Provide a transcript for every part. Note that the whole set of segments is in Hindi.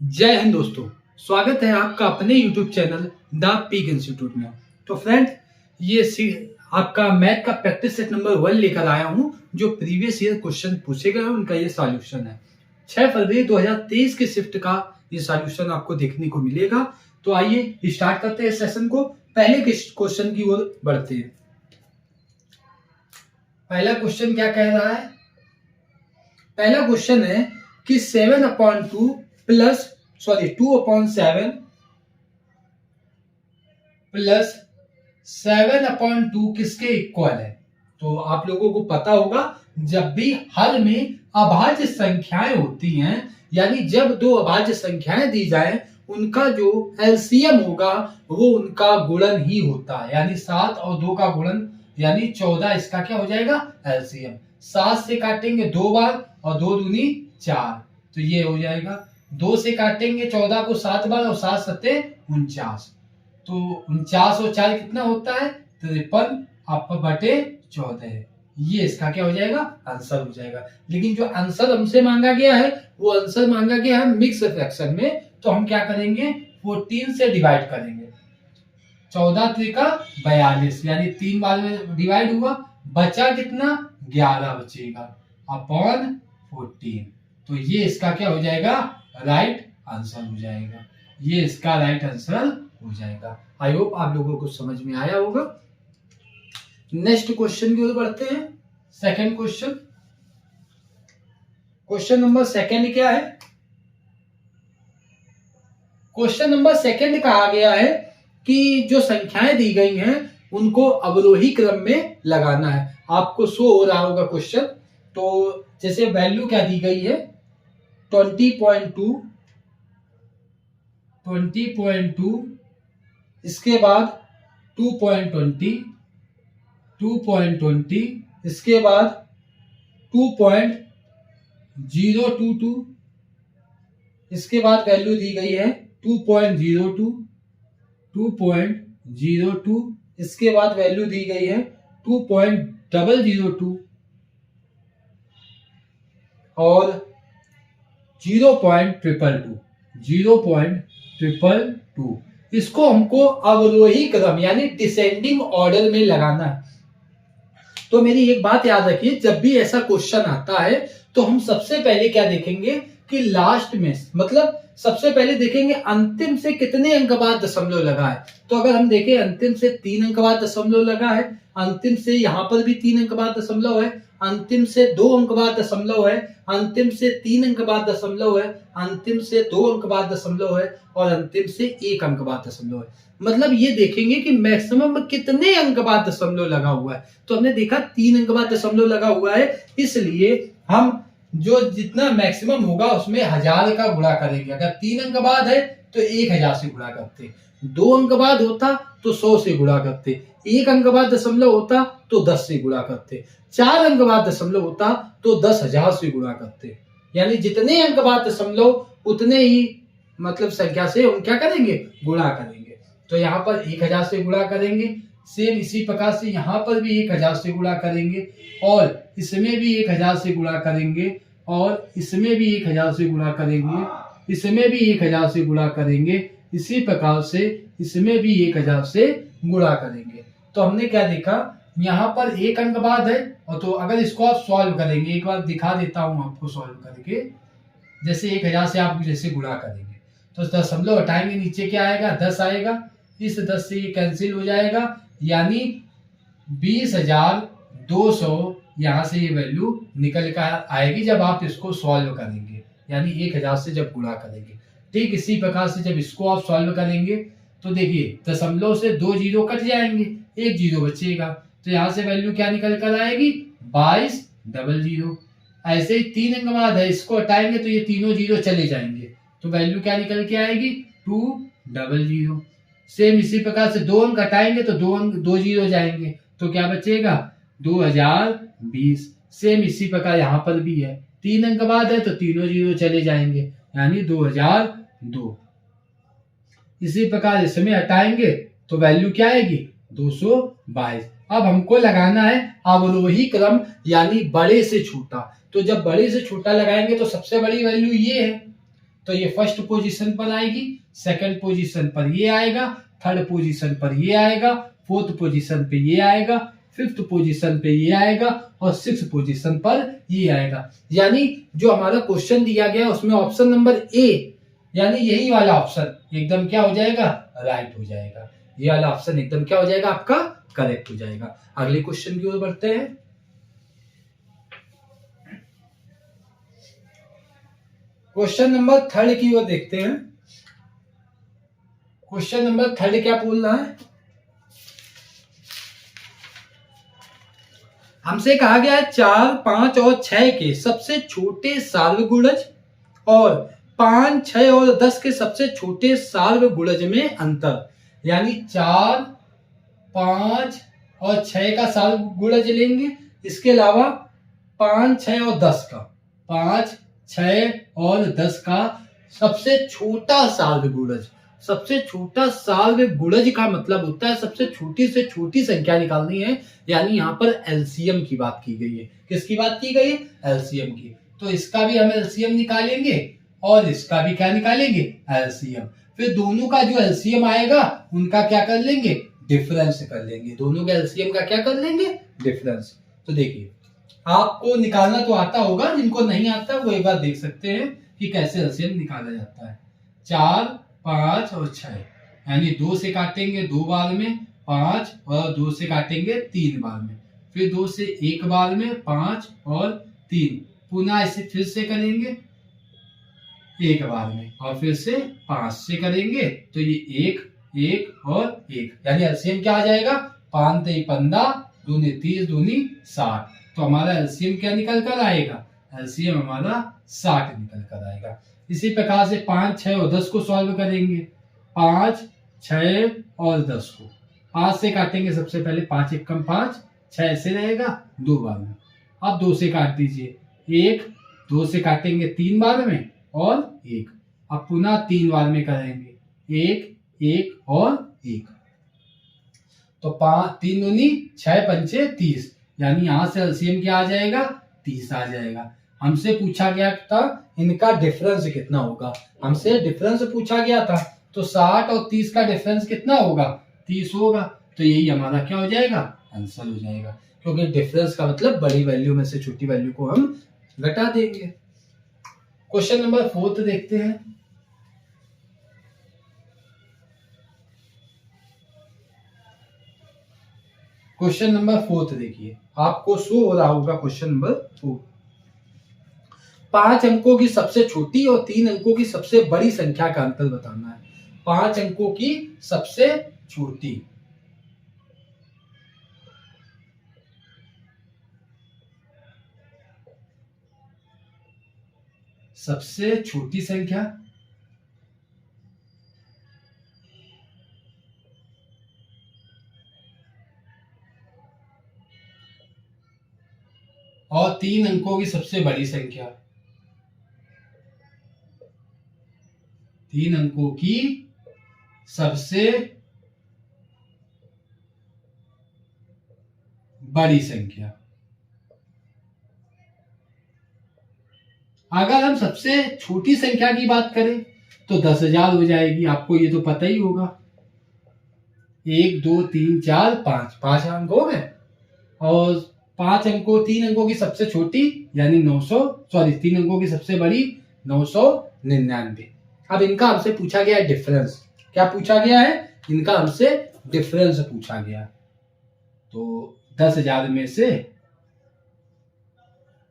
जय हिंद दोस्तों। स्वागत है आपका अपने YouTube channel the peak institute में। तो फ्रेंड, आपका मैथ का प्रैक्टिस सेट नंबर 1 लेकर आया हूं, जो प्रीवियस ईयर क्वेश्चन पूछे गए उनका ये सॉल्यूशन है। 6 फरवरी 2023 के शिफ्ट का ये सॉल्यूशन आपको देखने को मिलेगा। तो आइए स्टार्ट करते हैं सेशन को। पहले क्वेश्चन की ओर बढ़ते हैं। पहला क्वेश्चन क्या कह रहा है? पहला क्वेश्चन है कि 7/2 प्लस 2/7 प्लस 7/2 किसके इक्वल है? तो आप लोगों को पता होगा, जब भी हल में अभाज्य संख्याएं होती हैं, यानी जब दो अभाज्य संख्याएं दी जाए, उनका जो एलसीएम होगा वो उनका गुणन ही होता है। यानी 7 और 2 का गुणन यानी 14, इसका क्या हो जाएगा? एलसीएम। 7 से काटेंगे 2 बार और 2 दूनी 4, तो ये हो जाएगा। 2 से काटेंगे 14 को 7 बार और 7 सत्ते 49, तो 49 और 4 कितना होता है? 53 आपका बटे 14। ये इसका क्या हो जाएगा? आंसर हो जाएगा। लेकिन जो आंसर हमसे मांगा गया है वो आंसर मांगा गया है मिक्स फ्रैक्शन में, तो हम क्या करेंगे? 14 से डिवाइड करेंगे। 14 त्रिका 42, यानी 3 बार में डिवाइड हुआ, बचा कितना? 11 बचेगा अपॉन 14। तो ये इसका क्या हो जाएगा? राइट आंसर हो जाएगा। ये इसका राइट आंसर हो जाएगा। आई होप आप लोगों को समझ में आया होगा। नेक्स्ट क्वेश्चन की ओर बढ़ते हैं। Second question, question number second क्या है? क्वेश्चन नंबर सेकंड कहा गया है कि जो संख्याएं दी गई हैं उनको अवरोही क्रम में लगाना है। आपको शो हो रहा होगा क्वेश्चन। तो जैसे वैल्यू क्या दी गई है? 20.2, इसके बाद 2.20, 2.20, इसके बाद 2.022, इसके बाद वैल्यू दी गई है 2.02, 2.02, इसके बाद वैल्यू दी गई है 2.002 और 0.222, 0.222। इसको हमको अवरोही क्रम यानी डिसेंडिंग ऑर्डर में लगाना है। तो मेरी एक बात याद रखिए, जब भी ऐसा क्वेश्चन आता है तो हम सबसे पहले क्या देखेंगे कि लास्ट में, मतलब सबसे पहले देखेंगे अंतिम से कितने अंक बाद दशमलव लगा है। तो अगर हम देखें अंतिम से 3 अंक बाद दशमलव लगा है, अंतिम से यहां पर भी 3 अंक बाद दशमलव है, अंतिम से 2 अंक बाद दशमलव है, अंतिम से 3 अंक बाद दशमलव है, अंतिम से 2 अंक बाद दशमलव है और अंतिम से 1 अंक बाद दशमलव है। मतलब ये देखेंगे कि मैक्सिमम कितने अंक बाद दशमलव लगा हुआ है। तो हमने देखा 3 अंक बाद दशमलव लगा हुआ है, इसलिए हम जो जितना मैक्सिमम होगा उसमें 1000 का गुणा करेंगे। अगर 3 अंक बाद है तो 1000 से गुणा करते, 2 अंक बाद होता तो 100 से गुणा करते, 1 अंक बाद दशमलव होता तो 10 से गुणा करते, 4 अंक बाद दशमलव होता तो 10,000 से गुणा करते। यानी जितने अंक बाद दशमलव उतने ही मतलब संख्या से हम क्या करेंगे? गुणा करेंगे। तो यहाँ पर 1000 से गुणा करेंगे, सेम इसी प्रकार से यहाँ पर भी 1000 से गुणा करेंगे और इसमें भी 1000 से गुणा करेंगे और इसमें भी 1000 से गुणा करेंगे, इसमें भी 1000 से गुणा करेंगे, इसी प्रकार से इसमें भी 1000 से गुणा करेंगे। तो हमने क्या देखा? यहाँ पर 1 अंक बाद है, और तो अगर इसको आप सॉल्व करेंगे, एक बार दिखा देता हूँ आपको सॉल्व करके। जैसे 1000 से आप जैसे गुणा करेंगे तो दशमलव हटाएंगे, नीचे क्या आएगा? 10 आएगा, इस 10 से ये कैंसिल हो जाएगा, यानी 20,200 यहाँ से ये वैल्यू निकल कर आएगी जब आप इसको सॉल्व करेंगे, यानी 1000 से जब गुणा करेंगे। ठीक इसी प्रकार से जब इसको आप सॉल्व करेंगे तो देखिए दशमलव से 2 जीरो कट जाएंगे, 1 जीरो बचेगा, तो यहाँ से वैल्यू क्या निकल कर आएगी? 2200। ऐसे ही 3 अंक बाद है, इसको हटाएंगे तो ये तीनों जीरो चले जाएंगे, तो वैल्यू क्या निकल के आएगी? 200। सेम इसी प्रकार से 2 अंक हटाएंगे तो 2 जीरो जाएंगे, तो क्या बचेगा? 2020। सेम इसी प्रकार यहाँ पर भी है, 3 अंक बाद है तो तीनों जीरो चले जाएंगे, यानी 2002। इसी प्रकार इसमें हटाएंगे तो वैल्यू क्या आएगी? 222। अब हमको लगाना है अवरोही क्रम यानी बड़े से छोटा। तो जब बड़े से छोटा लगाएंगे तो सबसे बड़ी वैल्यू ये है, तो ये फर्स्ट पोजीशन पर आएगी, सेकंड पोजीशन पर ये आएगा, थर्ड पोजीशन पर ये आएगा, फोर्थ पोजीशन पे ये आएगा, फिफ्थ पोजीशन पे ये आएगा और सिक्स पोजीशन पर ये आएगा। यानी जो हमारा क्वेश्चन दिया गया उसमें ऑप्शन नंबर ए यानी यही वाला ऑप्शन एकदम क्या हो जाएगा, राइट हो जाएगा। ये वाला ऑप्शन एकदम क्या हो जाएगा, आपका करेक्ट हो जाएगा। अगले क्वेश्चन की ओर बढ़ते हैं। क्वेश्चन नंबर थर्ड की ओर देखते हैं। क्वेश्चन नंबर थर्ड क्या बोल रहा है, हमसे कहा गया है 4, 5 और 6 के सबसे छोटे सार्वगुणज और 5, 6 और 10 के सबसे छोटे सार्वगुणज में अंतर। यानी 4, 5 और 6 का सार्वगुणज लेंगे, इसके अलावा 5, 6 और 10 का, 5, 6 और 10 का सबसे छोटा सार्वगुणज। सबसे छोटा सार्वगुणज का मतलब होता है सबसे छोटी से छोटी संख्या निकालनी है, यानी यहाँ पर एलसीएम की बात की गई है। किसकी बात की गई है, एलसीएम की। तो इसका भी हम एलसीएम निकालेंगे और इसका भी क्या निकालेंगे, एलसीएम। फिर दोनों का जो एलसीएम आएगा उनका क्या कर लेंगे, डिफरेंस कर लेंगे। दोनों के एलसीएम का क्या कर लेंगे, डिफरेंस। तो देखिए आपको निकालना तो आता होगा, जिनको नहीं आता वो एक बार देख सकते हैं कि कैसे एलसीएम निकाला जाता है। 4, 5 और 6 यानी 2 से काटेंगे 2 बार में 5 और 2 से काटेंगे 3 बार में, फिर 2 से 1 बार में 5 और 3, पुनः इसे फिर से करेंगे 1 बार में और फिर से 5 से करेंगे तो ये 1, 1 और 1, यानी एलसीएम क्या आ जाएगा, 5 3 15, 2 30, 2 60। तो हमारा एलसीएम क्या निकल कर आएगा, एलसीएम हमारा 60 निकल कर आएगा। इसी प्रकार से 5, 6 और 10 को सॉल्व करेंगे। 5, 6 और 10 को 5 से काटेंगे, सबसे पहले 5 1 कम 5, 6 ऐसे रहेगा 2 बार में। अब 2 से काट दीजिए, 1, 2 से काटेंगे 3 बार में और 1, अब पुनः 3 बार में करेंगे 1, 1 और 1। तो 5 3 दूनी 6 पंचे 30, यानी यहां से एलसीएम क्या आ जाएगा, 30 आ जाएगा। हमसे पूछा गया था इनका डिफरेंस कितना होगा, हमसे डिफरेंस पूछा गया था, तो 60 और 30 का डिफरेंस कितना होगा, 30 होगा। तो यही हमारा क्या हो जाएगा, आंसर हो जाएगा, क्योंकि डिफरेंस का मतलब बड़ी वैल्यू में से छोटी वैल्यू को हम घटा देंगे। क्वेश्चन नंबर 4 देखते हैं। क्वेश्चन नंबर 4 देखिए, आपको शो हो रहा होगा क्वेश्चन नंबर 4। 5 अंकों की सबसे छोटी और 3 अंकों की सबसे बड़ी संख्या का अंतर बताना है। 5 अंकों की सबसे छोटी, सबसे छोटी संख्या और 3 अंकों की सबसे बड़ी संख्या। 3 अंकों की सबसे बड़ी संख्या। अगर हम सबसे छोटी संख्या की बात करें तो 10,000 हो जाएगी, आपको ये तो पता ही होगा। 1 2 3 4 5, 5 अंक हो गए, और 5 अंकों 3 अंकों की सबसे छोटी यानी 3 अंकों की सबसे बड़ी 999। अब इनका हमसे पूछा गया है डिफरेंस। क्या पूछा गया है, इनका हमसे डिफरेंस पूछा गया। तो 10,000 में से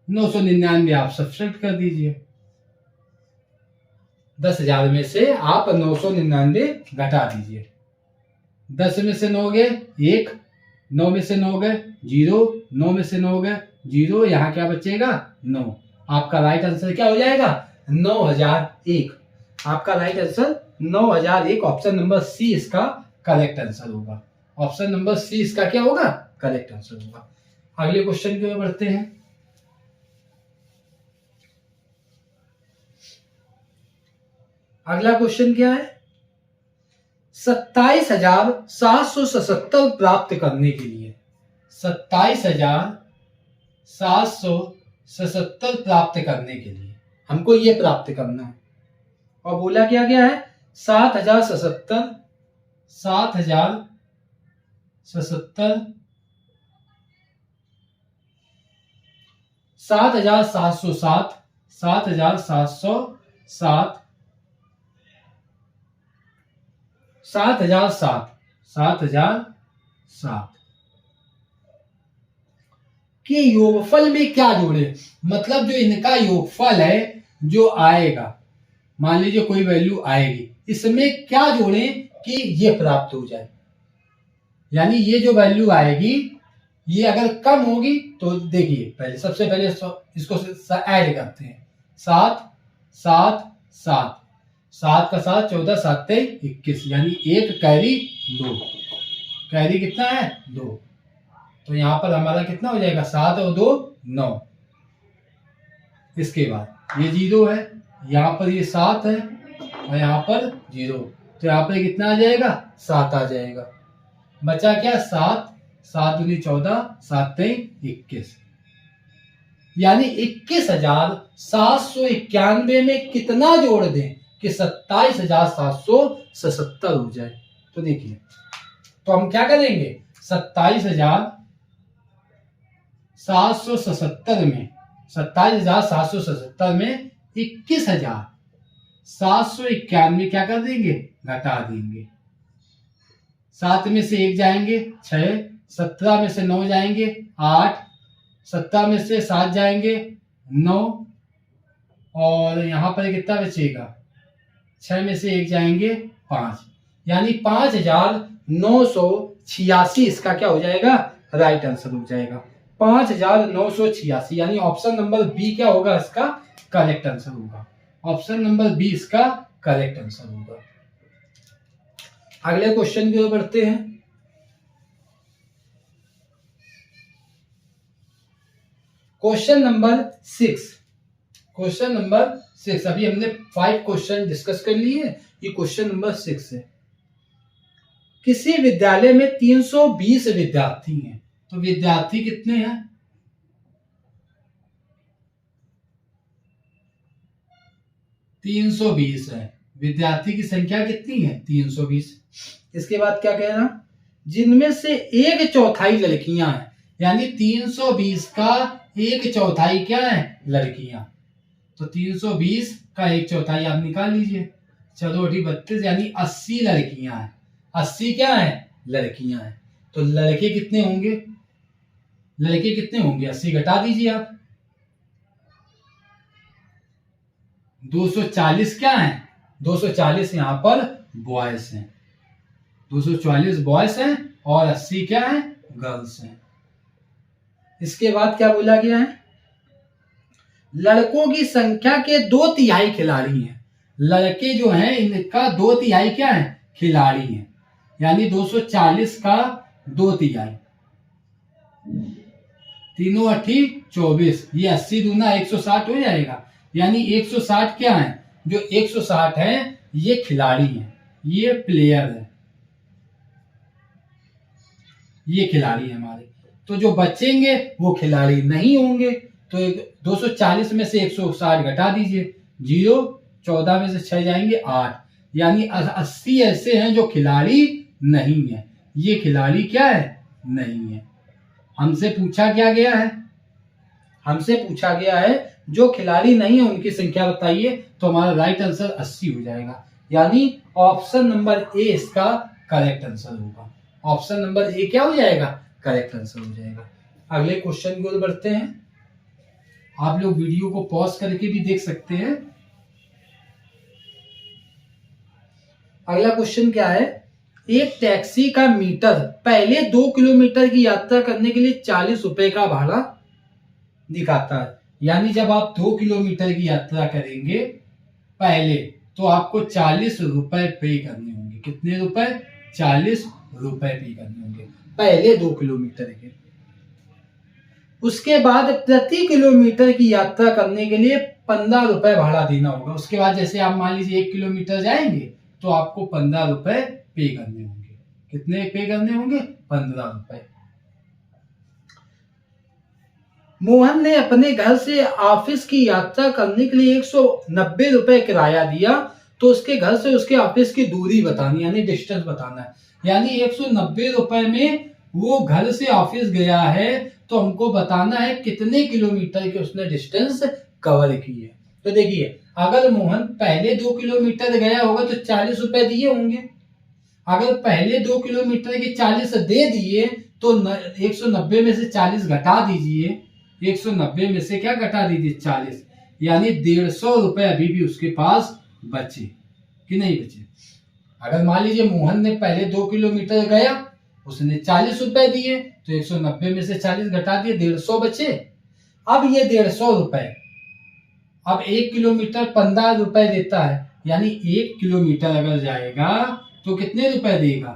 999 आप सब्ट्रैक्ट कर दीजिए। 10,000 में से आप 999 घटा दीजिए। 10 में से 9 गए 1, 9 में से 9 गए 0, 9 में से 9 गए 0, यहाँ क्या बचेगा 9। आपका राइट आंसर क्या हो जाएगा, 9001। आपका right answer 9001, option number C इसका करेक्ट आंसर होगा। ऑप्शन नंबर सी इसका क्या होगा, करेक्ट आंसर होगा। अगले क्वेश्चन की ओर बढ़ते हैं। अगला क्वेश्चन क्या है, 27,777 प्राप्त करने के लिए 27,777 प्राप्त करने के लिए हमको ये प्राप्त करना है। और बोला क्या गया है 7077, 7077, 7707, 7707, 7007, 7007 के योगफल में क्या जोड़े, मतलब जो इनका योगफल है जो आएगा, मान लीजिए कोई वैल्यू आएगी, इसमें क्या जोड़ें कि ये प्राप्त हो जाए। यानी ये जो वैल्यू आएगी ये अगर कम होगी तो देखिए पहले सबसे पहले इसको ऐड करते हैं। 7 7 7, 7 का 7 14, 7 23 21, यानी एक कैरी 2, कैरी कितना है 2, तो यहां पर हमारा कितना हो जाएगा 7 और 2 9। इसके बाद ये 0 है, यहाँ पर ये 7 है और यहाँ पर 0, तो यहाँ पर कितना आ जाएगा 7 आ जाएगा। बचा क्या 7, 7 दूनी 14, 7 तेईं 21, यानी 21,791 में कितना जोड़ दें कि 27,777 हो जाए। तो देखिए तो हम क्या करेंगे 27,777 में 27,777 में 21,791 क्या कर देंगे घटा देंगे। 7 में से 1 जाएंगे 6, 17 में से 9 जाएंगे 8, 17 में से 7 जाएंगे 9, और यहां पर कितना बचेगा 6 में से 1 जाएंगे 5, यानी 5,986 इसका क्या हो जाएगा राइट आंसर हो जाएगा। 5,986, यानी ऑप्शन नंबर बी क्या होगा इसका करेक्ट आंसर होगा। ऑप्शन नंबर बी इसका करेक्ट आंसर होगा। अगले क्वेश्चन की ओर बढ़ते हैं। क्वेश्चन नंबर 6, क्वेश्चन नंबर 6, अभी हमने 5 क्वेश्चन डिस्कस कर लिए, ये क्वेश्चन नंबर 6 है। किसी विद्यालय में 320 विद्यार्थी हैं, तो विद्यार्थी कितने हैं 320 है, विद्यार्थी की संख्या कितनी है 320। इसके बाद क्या कह रहा जिनमें से 1/4 लड़कियां हैं, यानी 320 का 1/4 क्या है लड़कियां, तो 320 का 1/4 आप निकाल लीजिए, चलो 32, यानी 80 लड़कियां हैं। 80 क्या है लड़कियां हैं, तो लड़के कितने होंगे, लड़के कितने होंगे 80 घटा दीजिए आप, 240 क्या है 240 यहां पर बॉयज हैं, 244 बॉयज हैं और 80 क्या है गर्ल्स हैं। इसके बाद क्या बोला गया है लड़कों की संख्या के 2/3 खिलाड़ी हैं, लड़के जो हैं इनका 2/3 क्या है खिलाड़ी हैं, यानी 240 का 2/3, तीनों 8 24, ये 80 दूना 160 हो जाएगा, यानी 160 क्या है जो 160 है ये खिलाड़ी हैं, ये प्लेयर है, ये खिलाड़ी है हमारे। तो जो बचेंगे वो खिलाड़ी नहीं होंगे, तो 240 में से 160 घटा दीजिए, 0, 14 में से 6 जाएंगे 8, यानी 80 ऐसे हैं जो खिलाड़ी नहीं है, ये खिलाड़ी क्या है नहीं है। हमसे पूछा क्या गया है, हमसे पूछा गया है जो खिलाड़ी नहीं है उनकी संख्या बताइए, तो हमारा राइट आंसर 80 हो जाएगा, यानी ऑप्शन नंबर ए इसका करेक्ट आंसर होगा। ऑप्शन नंबर ए क्या हो जाएगा करेक्ट आंसर हो जाएगा। अगले क्वेश्चन की ओर बढ़ते हैं, आप लोग वीडियो को पॉज करके भी देख सकते हैं। अगला क्वेश्चन क्या है एक टैक्सी का मीटर पहले 2 किलोमीटर की यात्रा करने के लिए 40 रुपए का भाड़ा दिखाता है, यानी जब आप 2 किलोमीटर की यात्रा करेंगे पहले तो आपको 40 रुपए पे करने होंगे। कितने रुपए 40 रुपए पे करने होंगे पहले 2 किलोमीटर के। उसके बाद प्रति किलोमीटर की यात्रा करने के लिए 15 रुपए भाड़ा देना होगा। उसके बाद जैसे आप मान लीजिए 1 किलोमीटर जाएंगे तो आपको 15 रुपए पे करने होंगे। कितने पे करने होंगे 15 रुपए। मोहन ने अपने घर से ऑफिस की यात्रा करने के लिए 190 रुपए किराया दिया, तो उसके घर से उसके ऑफिस की दूरी बतानी, यानी डिस्टेंस बताना है। यानी 190 रुपए में वो घर से ऑफिस गया है, तो हमको बताना है कितने किलोमीटर के उसने डिस्टेंस कवर की है। तो देखिए, अगर मोहन पहले 2 किलोमीटर गया होगा तो 40 रुपए दिए होंगे। अगर पहले 2 किलोमीटर के 40 दे दिए तो 190 में से 40 घटा दीजिए। 190 में से क्या घटा दीजिए? 40, यानी 150 रुपए अभी भी उसके पास बचे कि नहीं बचे। अगर मान लीजिए मोहन ने पहले 2 किलोमीटर गया, उसने 40 रुपए दिए, तो 190 में से 40 घटा दिए, 150 बचे। अब ये 150 रुपए अब 1 किलोमीटर 15 रुपए देता है, यानी 1 किलोमीटर अगर जाएगा तो कितने रुपए देगा?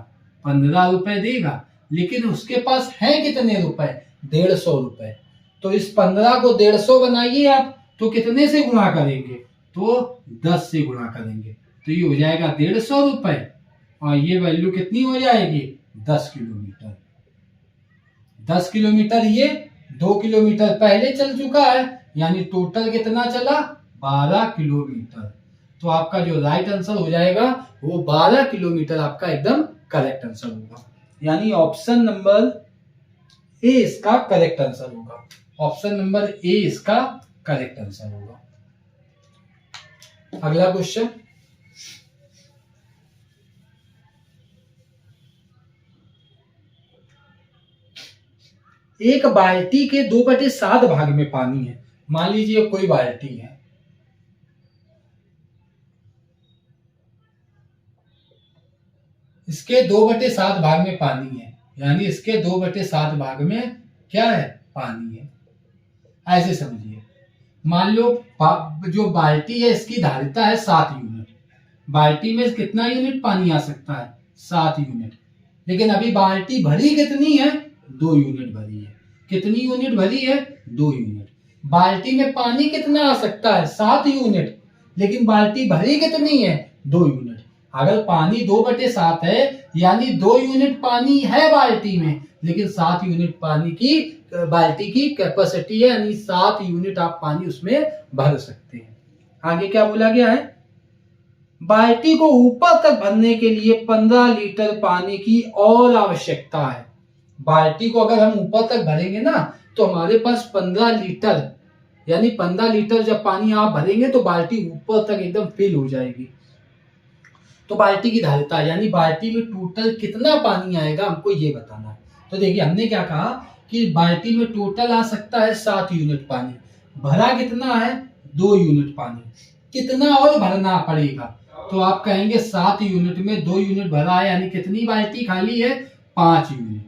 15 रुपए देगा। लेकिन उसके पास है कितने रुपए? 150 रुपए। तो इस 15 को 150 बनाइए आप, तो कितने से गुणा करेंगे? तो 10 से गुणा करेंगे, तो ये हो जाएगा 150 रुपए, और ये वैल्यू कितनी हो जाएगी? 10 किलोमीटर। 10 किलोमीटर ये 2 किलोमीटर पहले चल चुका है, यानी टोटल कितना चला? 12 किलोमीटर। तो आपका जो राइट आंसर हो जाएगा वो 12 किलोमीटर आपका एकदम करेक्ट आंसर होगा। यानी ऑप्शन नंबर ए इसका करेक्ट आंसर होगा। ऑप्शन नंबर ए इसका करेक्ट आंसर होगा। अगला क्वेश्चन, एक बाल्टी के 2/7 भाग में पानी है। मान लीजिए कोई बाल्टी है, इसके 2/7 भाग में पानी है, यानी इसके 2/7 भाग में क्या है? पानी है। ऐसे समझिए, मान लो जो बाल्टी है इसकी धारिता है 7 यूनिट। बाल्टी में कितना यूनिट पानी आ सकता है? 7 यूनिट। लेकिन अभी बाल्टी भरी कितनी है? 2 यूनिट भरी है। कितनी यूनिट भरी है? 2 यूनिट। बाल्टी में पानी कितना आ सकता है? 7 यूनिट। लेकिन बाल्टी भरी कितनी है? 2 यूनिट। अगर पानी 2/7 है, यानी 2 यूनिट पानी है बाल्टी में, लेकिन 7 यूनिट पानी की बाल्टी की कैपेसिटी है, यानी 7 यूनिट आप पानी उसमें भर सकते हैं। आगे क्या बोला गया है? बाल्टी को ऊपर तक भरने के लिए 15 लीटर पानी की और आवश्यकता है। बाल्टी को अगर हम ऊपर तक भरेंगे ना, तो हमारे पास 15 लीटर, यानी 15 लीटर जब पानी आप भरेंगे तो बाल्टी ऊपर तक एकदम फिल हो जाएगी। तो बाल्टी की धारिता, यानी बाल्टी में टोटल कितना पानी आएगा, हमको ये बताना है। तो देखिए, हमने क्या कहा कि बाल्टी में टोटल आ सकता है 7 यूनिट पानी। भरा कितना है? 2 यूनिट पानी। कितना और भरना पड़ेगा? तो आप कहेंगे 7 यूनिट में 2 यूनिट भरा है, यानी कितनी बाल्टी खाली है? 5 यूनिट।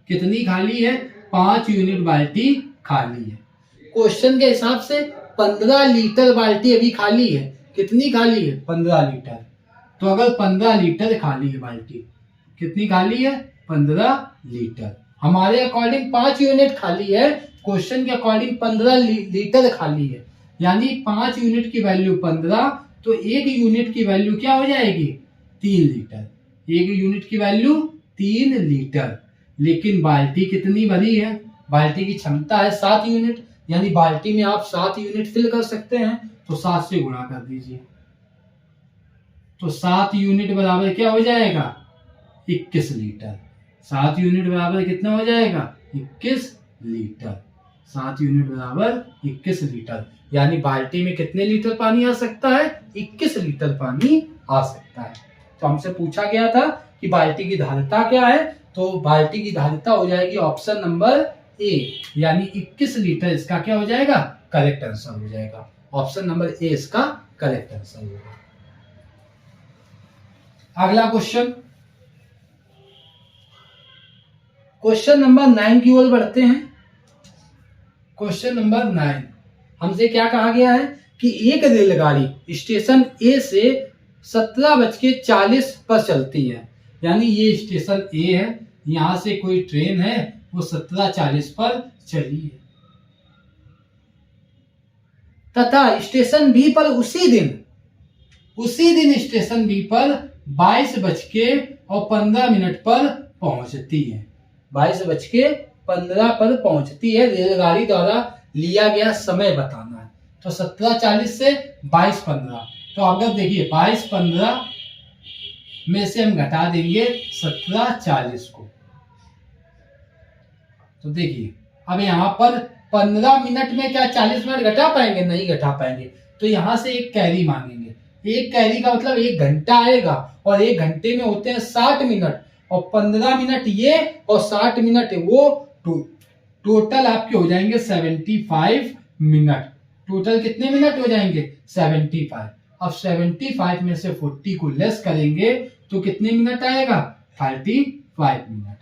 कितनी खाली है? 5 यूनिट बाल्टी खाली है। क्वेश्चन के हिसाब से 15 लीटर बाल्टी अभी खाली है। कितनी खाली है? 15 लीटर। तो अगर 15 लीटर खाली है बाल्टी, कितनी खाली है? 15 लीटर। हमारे अकॉर्डिंग 5 यूनिट खाली है, क्वेश्चन के अकॉर्डिंग 15 लीटर खाली है, यानी 5 यूनिट की वैल्यू 15, तो 1 यूनिट की वैल्यू क्या हो जाएगी? 3 लीटर। 1 यूनिट की वैल्यू 3 लीटर। लेकिन बाल्टी कितनी भरी है? बाल्टी की क्षमता है 7 यूनिट, यानी बाल्टी में आप 7 यूनिट फिल कर सकते हैं, तो 7 से गुणा कर दीजिए। तो 7 यूनिट बराबर क्या हो जाएगा? 21 लीटर। 7 यूनिट बराबर कितना हो जाएगा? 21 लीटर। 7 यूनिट बराबर 21 लीटर, यानी बाल्टी में कितने लीटर पानी आ सकता है? 21 लीटर पानी आ सकता है। तो हमसे पूछा गया था कि बाल्टी की धारिता क्या है, तो बाल्टी की धारिता हो जाएगी ऑप्शन नंबर ए, यानी 21 लीटर इसका क्या हो जाएगा? करेक्ट आंसर हो जाएगा। ऑप्शन नंबर ए इसका करेक्ट आंसर होगा। अगला क्वेश्चन, क्वेश्चन नंबर 9 की ओर बढ़ते हैं। क्वेश्चन नंबर 9, हमसे क्या कहा गया है कि एक रेलगाड़ी स्टेशन ए से 17:40 पर चलती है, यानी ये स्टेशन ए है, यहां से कोई ट्रेन है वो 17:40 पर चली है, तथा स्टेशन बी पर उसी दिन स्टेशन बी पर 22:15 पर पहुंचती है। 22:15 पर पहुंचती है। रेलगाड़ी द्वारा लिया गया समय बताना है। तो 17:40 से 22:15, तो अगर देखिए 22 15 में से हम घटा देंगे 17 40 को, तो देखिए अब यहाँ पर 15 मिनट में क्या 40 मिनट घटा पाएंगे? नहीं घटा पाएंगे। तो यहाँ से एक कैरी मांगेंगे। एक कैरी का मतलब 1 घंटा आएगा, और 1 घंटे में होते हैं 60 मिनट, और 15 मिनट ये और 60 मिनट वो, टोटल आपके हो जाएंगे 75 मिनट। टोटल कितने मिनट हो जाएंगे? 75। अब 75 में से 40 को लेस करेंगे तो कितने मिनट आएगा? 35 मिनट।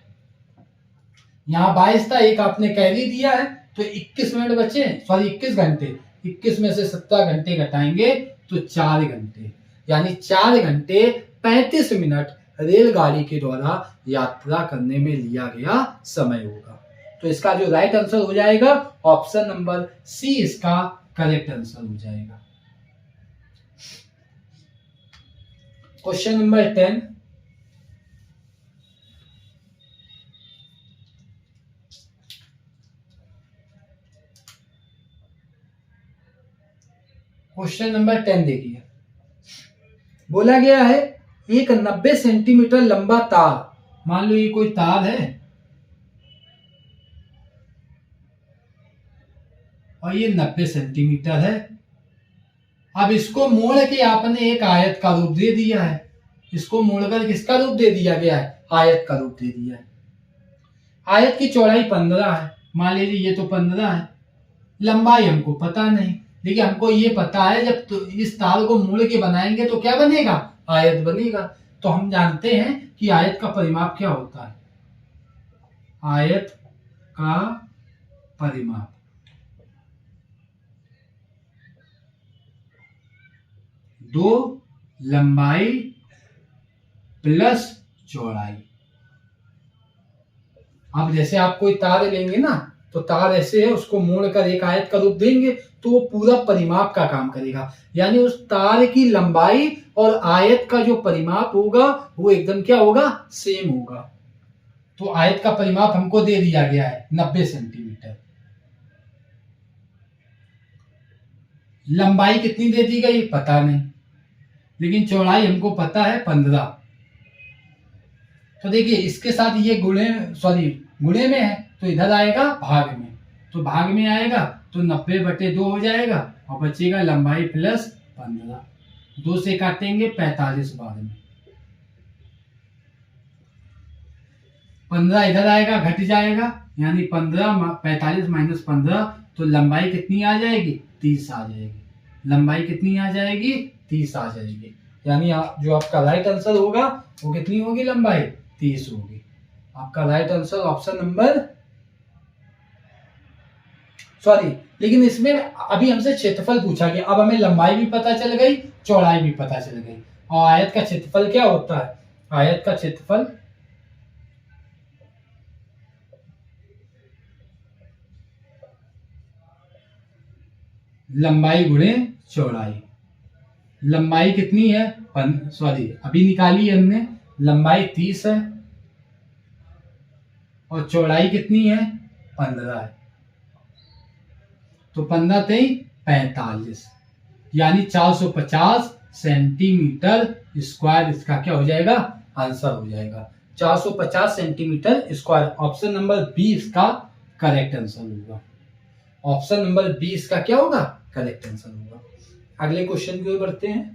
यहाँ 22 था, एक आपने कैरी दिया है, तो 21 मिनट बचे, सॉरी 21 घंटे। 21 में से 17 घंटे घटाएंगे तो 4 घंटे, यानी 4 घंटे 35 मिनट रेलगाड़ी के द्वारा यात्रा करने में लिया गया समय होगा। तो इसका जो राइट आंसर हो जाएगा ऑप्शन नंबर सी इसका करेक्ट आंसर हो जाएगा। क्वेश्चन नंबर 10, क्वेश्चन नंबर 10 देखिए, बोला गया है एक 90 सेंटीमीटर लंबा तार, मान लो ये कोई तार है और ये 90 सेंटीमीटर है। अब इसको मोड़ के आपने एक आयत का रूप दे दिया है। इसको मोड़कर किसका रूप दे दिया गया है? आयत का रूप दे दिया है। आयत की चौड़ाई 15 है, मान लीजिए ये तो 15 है। लंबाई हमको पता नहीं, लेकिन हमको ये पता है जब तो इस तार को मोड़ के बनाएंगे तो क्या बनेगा? आयत बनेगा। तो हम जानते हैं कि आयत का परिमाप क्या होता है। आयत का परिमाप दो लंबाई प्लस चौड़ाई। अब जैसे आप कोई तार लेंगे ना, तो तार ऐसे है, उसको मोड़कर एक आयत का रूप देंगे तो वो पूरा परिमाप का काम करेगा। यानी उस तार की लंबाई और आयत का जो परिमाप होगा वो एकदम क्या होगा? सेम होगा। तो आयत का परिमाप हमको दे दिया गया है 90 सेंटीमीटर। लंबाई कितनी दे दी गई पता नहीं, लेकिन चौड़ाई हमको पता है 15। तो देखिए इसके साथ ये गुणे में है, तो इधर आएगा भाग में, तो भाग में आएगा तो 90/2 हो जाएगा, और बचेगा लंबाई प्लस 15। 2 से काटेंगे 45 बाद में, 15 इधर आएगा घट जाएगा, यानी 45 माइनस 15, तो लंबाई कितनी आ जाएगी? 30 आ जाएगी। लंबाई कितनी आ जाएगी? 30 आ जाएगी। यानी जो आपका राइट आंसर होगा वो कितनी होगी? लंबाई 30 होगी। आपका right answer option number, sorry, लेकिन इसमें अभी हमसे क्षेत्रफल पूछा गया। अब हमें लंबाई भी पता चल गई, चौड़ाई भी पता चल गई, और आयत का क्षेत्रफल क्या होता है? आयत का क्षेत्रफल लंबाई गुणे चौड़ाई। लंबाई कितनी है? अभी निकाली है हमने, लंबाई 30 है और चौड़ाई कितनी है? 15 है। तो 15 3 45, यानी 450 सेंटीमीटर स्क्वायर इसका क्या हो जाएगा? आंसर हो जाएगा। 450 centimetre square. Option number B इसका करेक्ट आंसर होगा। ऑप्शन नंबर बी इसका क्या होगा? करेक्ट आंसर होगा। अगले क्वेश्चन की ओर बढ़ते हैं।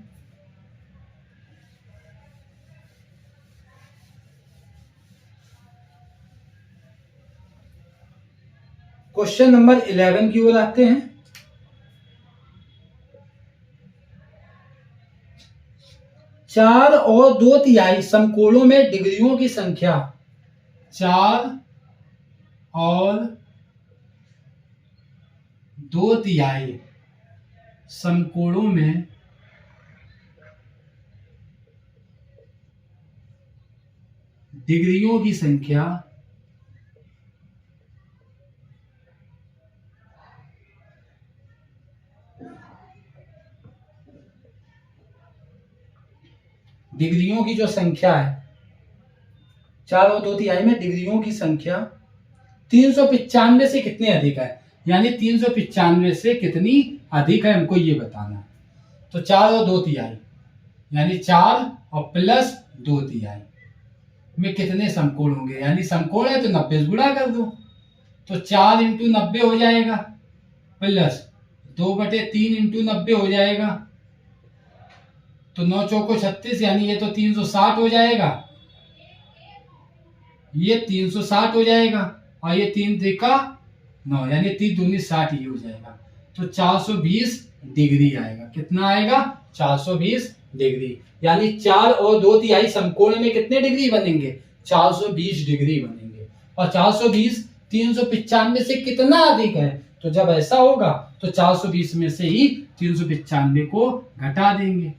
क्वेश्चन नंबर 11 की ओर आते हैं। चार और 2/3 समकोणों में डिग्रियों की संख्या, 4 और 2/3 समकोणों में डिग्रियों की संख्या डिग्रियों की जो संख्या है 4 और 2/3 में डिग्रियों की संख्या 395 से कितने अधिक है, यानी 395 से कितनी अधिक है हमको ये बताना है। तो 4 और 2 तिहाई, यानी 4 और प्लस 2 तिहाई में कितने समकोण होंगे, यानी समकोण है तो 90 से गुणा कर दो, तो 4 इंटू 90 हो जाएगा, प्लस 2/3 इंटू 90 हो जाएगा, तो 9 चौको 36, यानी ये तो 360 हो जाएगा, ये 360 हो जाएगा, और ये 3 त्रिका 9, यानी 3 दूनी 60 ये हो जाएगा, तो 420 डिग्री आएगा। कितना आएगा? 420 डिग्री, यानी 4 और 2 तिहाई समकोण में कितने डिग्री बनेंगे? 420 डिग्री बनेंगे। और 420 395 से कितना अधिक है? तो जब ऐसा होगा तो 420 में से ही 395 को घटा देंगे।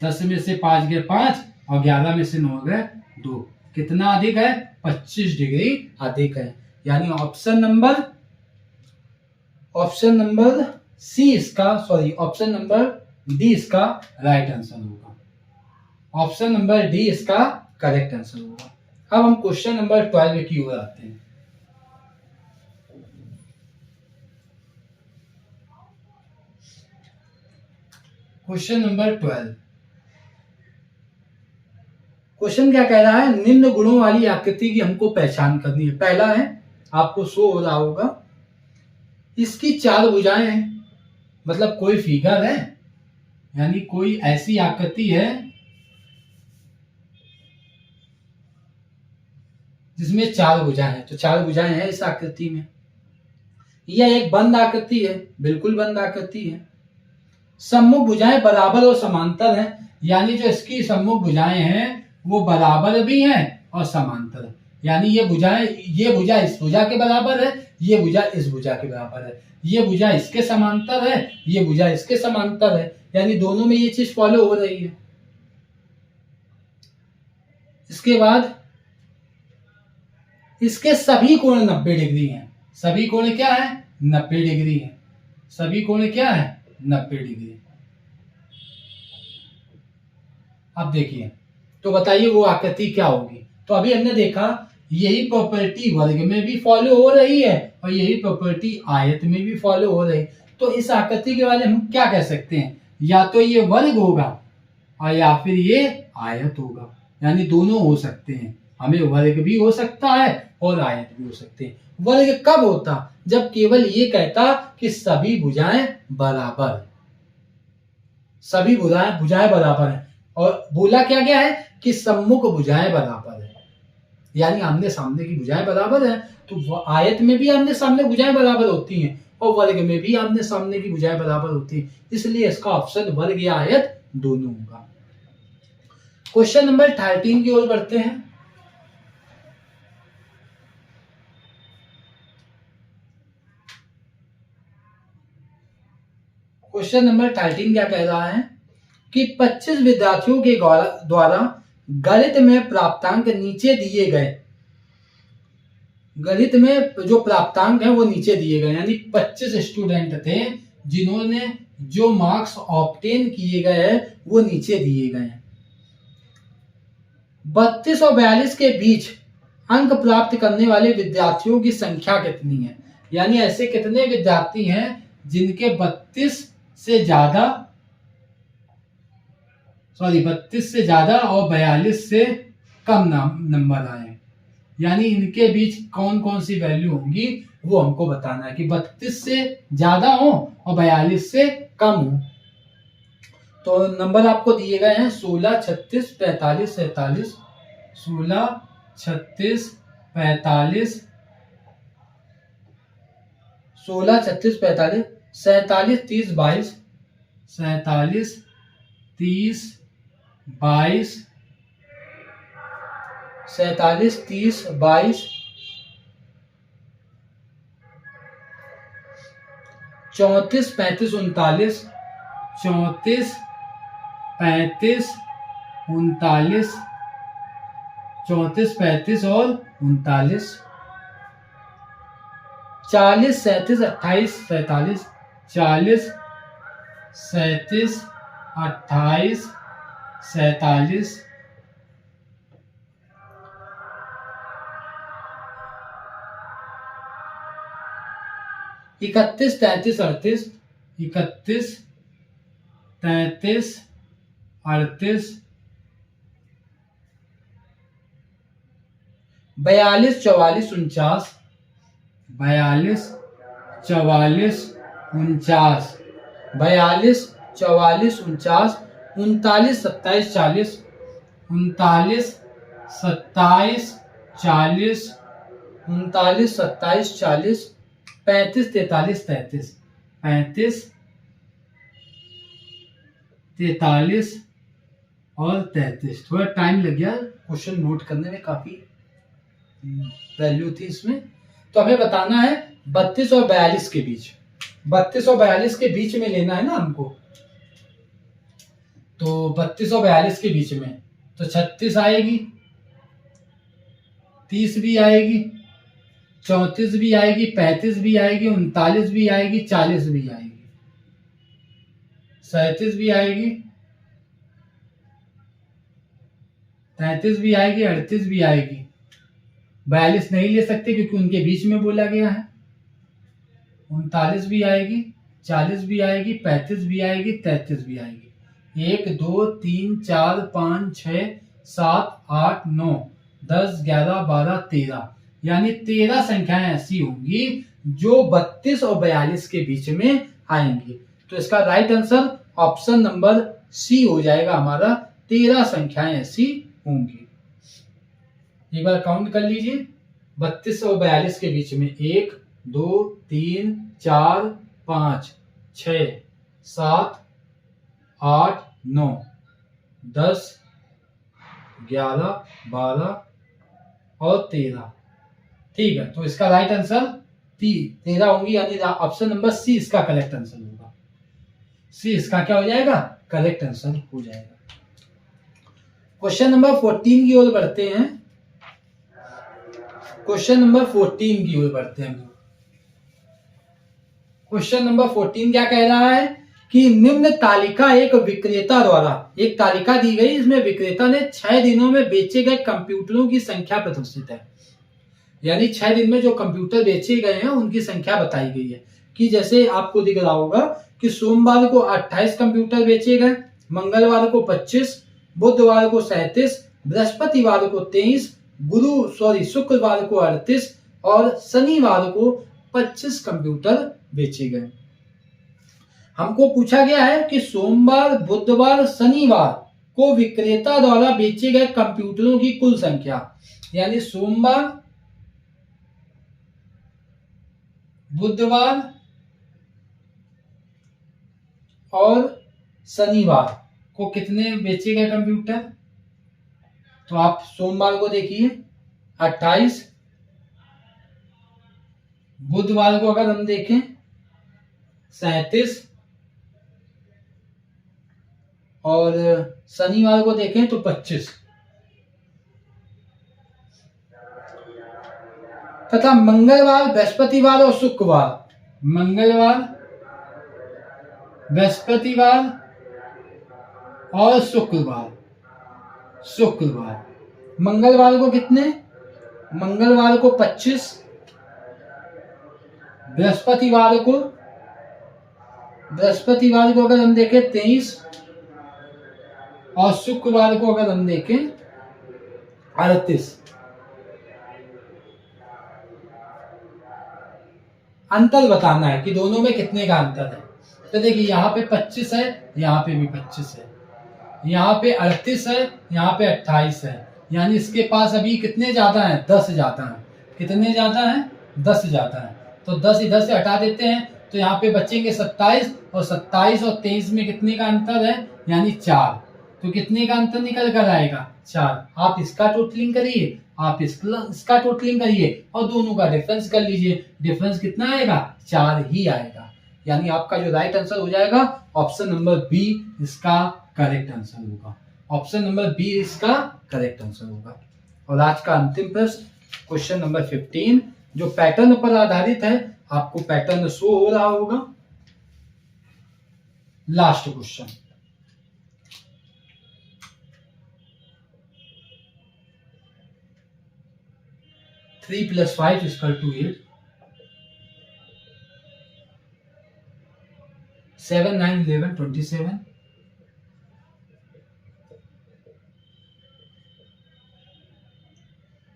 10 में से 5 गए 5 और 11 में से 9 गए 2। कितना अधिक है? 25 डिग्री अधिक है। यानी ऑप्शन नंबर सी इसका, सॉरी ऑप्शन नंबर डी इसका राइट आंसर होगा। ऑप्शन नंबर डी इसका करेक्ट आंसर होगा। अब हम क्वेश्चन नंबर 12 की ओर आते हैं। क्वेश्चन नंबर 12, क्वेश्चन क्या कह रहा है? निम्न गुणों वाली आकृति की हमको पहचान करनी है। पहला है, आपको शो हो रहा होगा, इसकी 4 भुजाएं हैं, मतलब कोई फिगर है, यानी कोई ऐसी आकृति है जिसमें 4 भुजाएं हैं। तो 4 भुजाएं हैं इस आकृति में। यह एक बंद आकृति है, बिल्कुल बंद आकृति है। सम्मुख भुजाएं बराबर और समांतर हैं, यानी जो इसकी सम्मुख भुजाएं हैं वो बराबर भी हैं और समांतर है। यानी ये भुजा इस भुजा के बराबर है, ये भुजा इस भुजा के बराबर है, ये भुजा इसके समांतर है, ये भुजा इसके समांतर है, यानी दोनों में ये चीज फॉलो हो रही है। इसके बाद इसके सभी कोण 90 डिग्री हैं। सभी कोण क्या है? 90 डिग्री है। सभी कोण क्या है? 90 डिग्री। अब देखिए, तो बताइए वो आकृति क्या होगी? तो अभी हमने देखा यही प्रॉपर्टी वर्ग में भी फॉलो हो रही है और यही प्रॉपर्टी आयत में भी फॉलो हो रही है। तो इस आकृति के बारे में हम क्या कह सकते हैं? या तो ये वर्ग होगा और या फिर ये आयत होगा, यानी दोनों हो सकते हैं। हमें वर्ग भी हो सकता है और आयत भी हो सकते हैं। वर्ग कब होता? जब केवल ये कहता कि सभी भुजाएं बराबर, सभी भुजाएं बराबर हैं, और बोला क्या गया है कि सम्मुख भुजाएं बराबर है, यानी आमने सामने की भुजाएं बराबर है। तो आयत में भी आमने सामने भुजाएं बराबर होती हैं और वर्ग में भी आमने सामने की भुजाएं बराबर होती हैं, इसलिए इसका ऑप्शन वर्ग या आयत दोनों होगा। क्वेश्चन नंबर 13 की ओर बढ़ते हैं। क्वेश्चन नंबर 13 क्या कह रहा है कि 25 विद्यार्थियों के द्वारा गणित में प्राप्तांक नीचे दिए गए, गणित में जो प्राप्तांक है वो नीचे दिए गए, यानी 25 स्टूडेंट थे जिन्होंने जो मार्क्स ऑब्टेन किए गए हैं वो नीचे दिए गए हैं। 32 और 42 के बीच अंक प्राप्त करने वाले विद्यार्थियों की संख्या कितनी है? यानी ऐसे कितने विद्यार्थी हैं जिनके 32 से ज्यादा और 42 से कम नंबर आए, यानी इनके बीच कौन कौन सी वैल्यू होंगी वो हमको बताना है कि 32 से ज्यादा हो और 42 से कम हो। तो नंबर आपको दिए गए हैं 16, 36, 45, 47, 16, 36, 45, 16, 36, 45, 47, 30, 22, 47, 30, 22, 47, 30, 22, 34, 35, 39, 34, 35, 39, 34, 35 और 39, 40, 37, 28, 47, 40, 37, 28, 47, 31, 33, 38, 31, 33, 38, 42, 44, 49, 42, 44, 49, 42, 44, 49, 39, 27, 40, 39, 27, 40, 39, 27, 40, 35, 43, 33, 35, 43 और 33। थोड़ा टाइम लग गया क्वेश्चन नोट करने में, काफी वैल्यू थी इसमें। तो हमें बताना है 32 और 42 के बीच, 32 और 42 के बीच में लेना है ना हमको। तो 32 और 42 के बीच में तो 36 आएगी, 30 भी आएगी, 34 भी आएगी, 35 भी आएगी, 39 भी आएगी, 40 भी आएगी, 37 भी आएगी, 33 भी आएगी, 38 भी आएगी। 42 नहीं ले सकते क्योंकि उनके बीच में बोला गया है। 39 भी आएगी, 40 भी आएगी, 35 भी आएगी, 33 भी आएगी। 1 2 3 4 5 6 7 8 9 10 11 12 13, यानी 13 संख्याएं ऐसी होंगी जो 32 और 42 के बीच में आएंगी। तो इसका right answer option number C हो जाएगा हमारा, 13 संख्याएं ऐसी होंगी। एक बार काउंट कर लीजिए, 32 और 42 के बीच में 1 2 3 4 5 6 7 8 9 10 11 12 और 13। ठीक है, तो इसका राइट आंसर 13 होंगी, यानी ऑप्शन नंबर सी इसका करेक्ट आंसर होगा। सी इसका क्या हो जाएगा, करेक्ट आंसर हो जाएगा। क्वेश्चन नंबर 14 की ओर बढ़ते हैं। क्वेश्चन नंबर 14 की ओर बढ़ते हैं। क्वेश्चन नंबर 14 क्या कह रहा है कि निम्न तालिका एक विक्रेता द्वारा, एक तालिका दी गई, इसमें विक्रेता ने 6 दिनों में बेचे गए कंप्यूटरों की संख्या प्रदर्शित है। यानी 6 दिन में जो कंप्यूटर बेचे गए हैं उनकी संख्या बताई गई है। कि जैसे आपको दिख रहा होगा कि सोमवार को 28 कंप्यूटर बेचे गए, मंगलवार को 25, बुधवार को 37, बृहस्पतिवार को 23, शुक्रवार को 38 और शनिवार को 25 कंप्यूटर बेचे गए। हमको पूछा गया है कि सोमवार, बुधवार, शनिवार को विक्रेता द्वारा बेचे गए कंप्यूटरों की कुल संख्या, यानी सोमवार, बुधवार और शनिवार को कितने बेचे गए कंप्यूटर। तो आप सोमवार को देखिए 28, बुधवार को अगर हम देखें 37 और शनिवार को देखें तो 25 तथा मंगलवार, बृहस्पतिवार और शुक्रवार, मंगलवार, बृहस्पतिवार और शुक्रवार, मंगलवार को कितने, मंगलवार को 25, बृहस्पतिवार को अगर हम देखें 23 और शुक्रवार को अगर हम देखें 38। अंतर बताना है कि दोनों में कितने का अंतर है। तो देखिए यहाँ पे 25 है, यहाँ पे भी 25 है, यहाँ पे 38 है, यहाँ पे 28 है, यानी इसके पास अभी कितने ज्यादा हैं, 10 ज्यादा हैं। कितने ज्यादा हैं, 10 ज्यादा हैं। तो 10 इधर से हटा देते हैं तो यहाँ पे बचेंगे 27, और 27 और 23 में कितने का अंतर है, यानी 4। तो कितने का अंतर निकल कर आएगा, 4। आप इसका टोटलिंग करिए, आप इसका टोटलिंग करिए और दोनों का डिफरेंस कर लीजिए। डिफरेंस कितना आएगा, 4 ही आएगा। यानी आपका जो राइट आंसर हो जाएगा ऑप्शन नंबर बी इसका करेक्ट आंसर होगा। ऑप्शन नंबर बी इसका करेक्ट आंसर होगा। और आज का अंतिम प्रश्न क्वेश्चन नंबर 15 जो पैटर्न पर आधारित है, आपको पैटर्न शो हो रहा होगा। Last question, three plus 5 = 8। 7 9 11 27,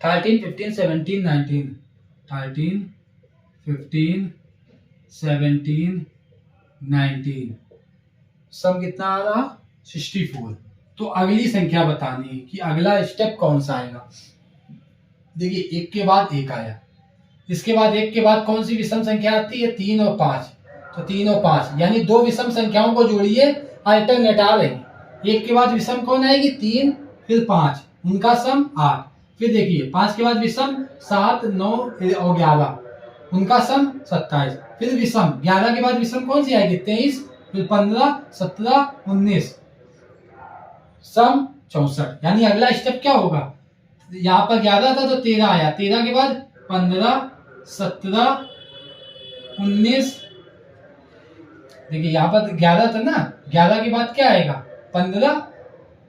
13 15 17 19, 13 15 17 19, सम कितना आ रहा 64। तो अगली संख्या बतानी है कि अगला स्टेप कौन सा आएगा। देखिए एक के बाद एक आया, इसके बाद एक के बाद कौन सी विषम संख्या आती है 3 और 5, तो 3 और 5 यानी दो विषम संख्याओं को जोड़िए, अल्टरनेट आ रही। एक के बाद विषम कौन आएगी 3 फिर 5, उनका सम 8, फिर देखिए 5 के बाद विषम 7 9 और 11, उनका सम 27, फिर विषम 11 के बाद विषम कौन सी आएगी 23, फिर 15 17 19, सम 64। यानी अगला स्टेप क्या होगा, यहाँ पर 11 था तो 13 आया, 13 के बाद 15 17 19, देखिए यहाँ पर 11 था ना, 11 के बाद क्या आएगा 15,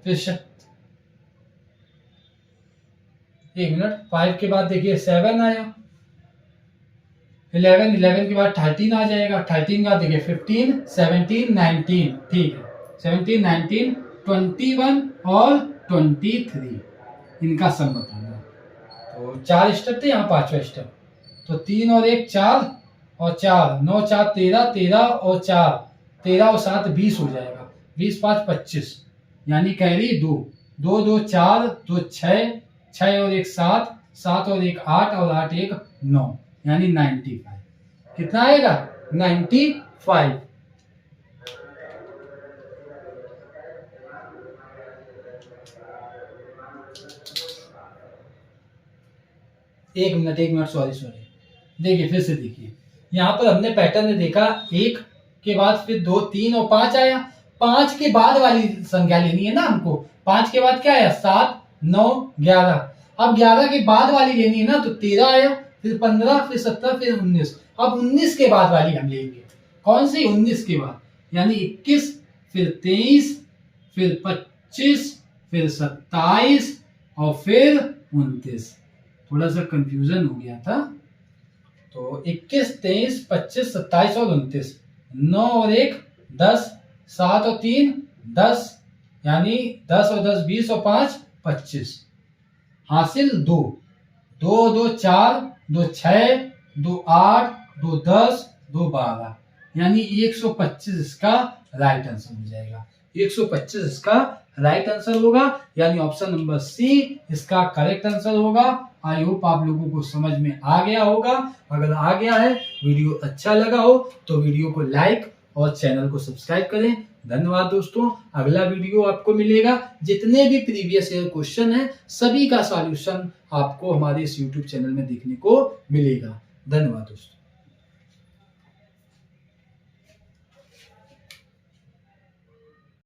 फिर 5 के बाद देखिए 7 आया, 11 के बाद 13 आ जाएगा, 13 का देखिए 15 17 19, ठीक है 17 19 21 और 23, इनका सम बताना। तो 4 स्टेप थे, यहाँ 5वां स्टेप, तो 3 और 1 4 और 4 9 4 13, 13 और 4 13 और 7 20 हो जाएगा, 20 5 25, यानी कैरी 2 2 2 4 2 6 6 और 1 7 7 और 1 8 और 8 1 9, यानी 95। कितना आएगा 95। एक मिनट सॉरी, देखिए फिर से देखिए, यहाँ पर हमने पैटर्न देखा, एक के बाद फिर 2 3 और 5 आया, 5 के बाद वाली संख्या लेनी है ना हमको, 5 के बाद क्या आया 7 9 11, अब 11 के बाद वाली लेनी है ना, तो 13 आया, फिर 15 फिर 17 फिर 19, अब 19 के बाद वाली हम लेंगे, कौन सी 19 के बाद, यानी 21 फिर 23 फिर 25 फिर 27 और फिर 29। थोड़ा सा कंफ्यूजन हो गया था, तो 21 23 25 27 और 29, 9 और 1 10, 7 और 3 10, यानी 10 और 10 20 और 5 25, हासिल 2 2 2 4 2 6 2 8 2 10 2 12, यानी 125 इसका राइट आंसर हो जाएगा, 125 इसका राइट आंसर होगा, यानी ऑप्शन नंबर सी इसका करेक्ट आंसर होगा। आई होप आप लोगों को समझ में आ गया होगा, अगर आ गया है, वीडियो अच्छा लगा हो तो वीडियो को लाइक और चैनल को सब्सक्राइब करें। धन्यवाद दोस्तों, अगला वीडियो आपको मिलेगा, जितने भी प्रीवियस ईयर क्वेश्चन है सभी का सॉल्यूशन आपको हमारे इस यूट्यूब चैनल में देखने को मिलेगा। धन्यवाद दोस्तों।